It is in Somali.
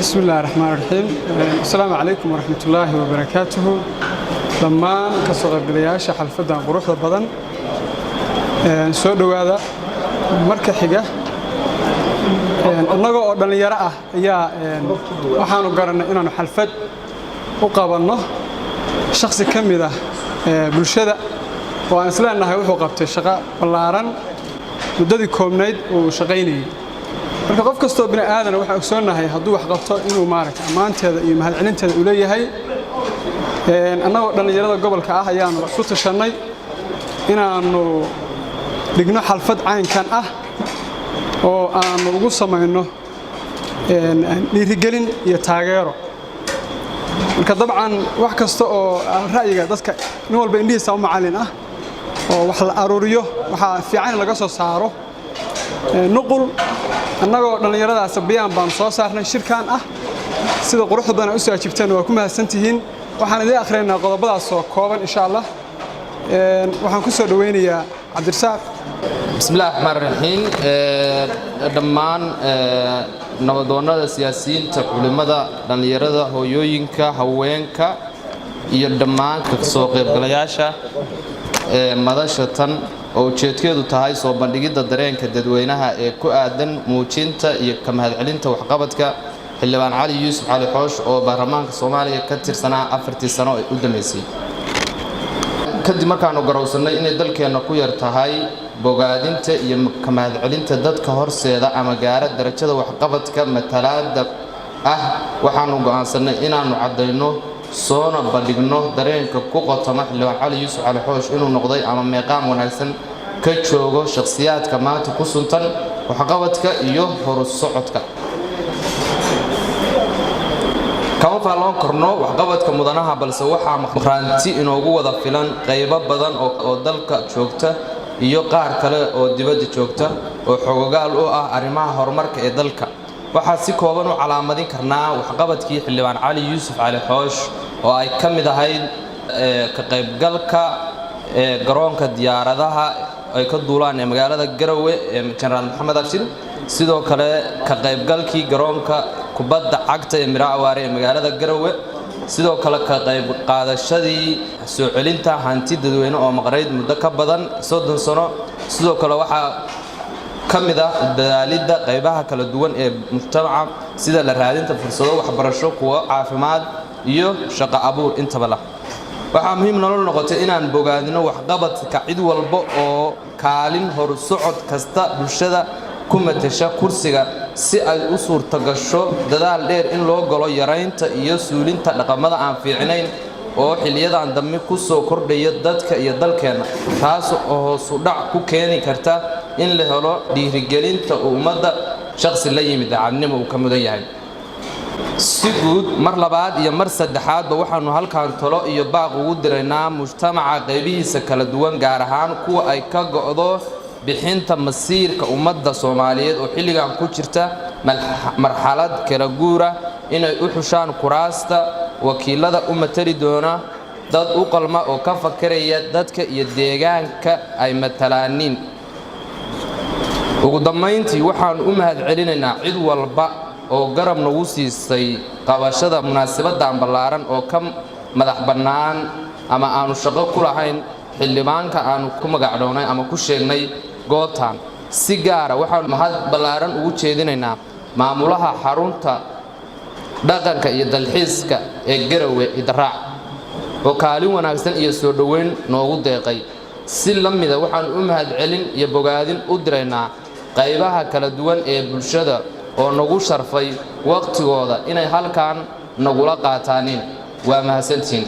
بسم الله الرحمن الرحيم. السلام عليكم ورحمة الله وبركاته. لما كسر قلياش حلفة قروح البدن سود هذا مركز حجة النجا أردن يراه يا وحنا قررنا إننا حلفة وقابلنا شخص كم ذا بالشدة وأنسلنا إنه هو قبته شقاء والله مدة كومنيد وشقيني. marka qof kasto bini aadan waxa uu soonahay haduu wax qabto inuu maaragtay amaanteeda iyo mahadcelinteeda u leeyahay annagoo dhalinyarada gobolka ah ayaan isu tashanay inaanu dhigno xalfad caynkan ah oo aan ugu sameeyno dhiirigelin iyo taageero marka dabcan wax kasta oo ra'yiga dadka nin walba indhihiisa u macallin ah oo wax la aruuriyo waxa fiican laga soo saaro nuqul annagoo dhalinyaradaas biyaan baan soo saarnay shirkaan ah sida quruxda badan u soo ajibteen waa ku mahadsantihiin waxaan idin akhriynaa qodobadaas oo kooban insha Allah waxaan ku soo dhaweynayaa Cabdirasaaq bismillaahir rahmaanir rahiim dhammaan nabadoonnada siyaasiyiinta culimada dhalinyarada hooyooyinka haweenka iyo dhammaan ka soo qaybgalayaasha madasha tan oo ujeedkeedu tahay soo bandhigida dareenka dadweynaha ee ku aadan muujinta iyo ka mahadcelinta waxqabadka xildhibaan Cali Yuusuf Cali Xoosh oo baarlamaanka Soomaaliya ka tirsanaa 4 sano u dhameysay kadib markaanu garowsanay inay dalkeena ku yar tahay bogaadinta iyo ka mahadcelinta dadka horseeda ama gaara darajada waxqabadka matalaada ah waxaanu go'aansanay inaanu cadeyno soona bandhigno dareenka ku qotoma xildhibaan Cali Yuusuf Cali Xoosh inuu noqday ama meeqaan wanaagsan ka joogo shakhsiyaadka maanta ku suntan waxqabadka iyo horusocodka kama faalan karno waxqabadka mudanaha balse waxa maqraanti inoogu wada filan qaybo badan oo dalka joogta iyo qaar kale oo dibadda joogta oo xogogaal u ah arrimaha horumarka ee dalka waxa si kooban u calaamadin karnaa waxqabadkii xildhibaan Cali Yuusuf Cali Xoosh oo ay ka mid ahayd ka qaybgalka garoonka diyaaradaha ay ka duulaan ee magaalada Garowe ee General Maxamed Abshir sidoo kale ka qaybgalkii garoonka kubadda cagta ee Miraawaare ee magaalada Garowe sidoo kale ka qayb qaadashadii soo celinta hanti dadweyne oo maqnayd muddo ka badan 30 sano sidoo kale waxa kamida dadaalida qaybaha kala duwan ee mujtamaca sida la raadinta fursado waxbarasho kuwa caafimaad iyo shaqo abuur intaba la waxa muhiim nolol noqotay inaan bogaadino waxqabadka cid walba oo kaalin hor socod kasta bulshada ku matasha kursiga si ay u suurto gasho dadaal dheer in loo galo yareynta iyo suulinta dhaqamada aan fiicnayn oo xiliyadan dambe ku soo kordhaya dadka iyo dalkeena taas oo hoos u dhac ku keeni karta in la helo dhiirigelinta ummadda shakhsi la yimid daacadnimo uu ka mudan yahay si guud mar labaad iyo mar saddexaad waxaanu halkaan talo iyo baaq ugu diraynaa mujtamaca qaybihiisa kala duwan gaar ahaan kuwa ay ka go'do bixinta masiirka ummadda Soomaaliyeed oo xilligan ku jirta marxalad kala guura inay u xushaan kuraasta wakiilada u matali doona dad u qalma oo ka fakaraya dadka iyo deegaanka ay matalaaniin ugu dambeyntii waxaan u mahadcelinaynaa cid walba oo garab nagu siisay qabashada munaasabaddan ballaaran oo ka madax bannaan ama aanu shaqo ku lahayn xildhibaanka aanu ku magacdoonay ama ku sheegnay gootaan si gaar ah waxaan mahad ballaaran ugu jeedinaynaa maamulaha xarunta dhaqanka iyo dalxiiska ee Garowe Idraac oo kaalin wanaagsan iyo soo dhaweyn noogu deeqay si lamida waxaan u mahadcelin iyo bogaadin u diraynaa qaybaha kala duwan ee bulshada oo nagu sharfay waqtigooda inay halkaan nagula qaataaniin waa mahadsantiin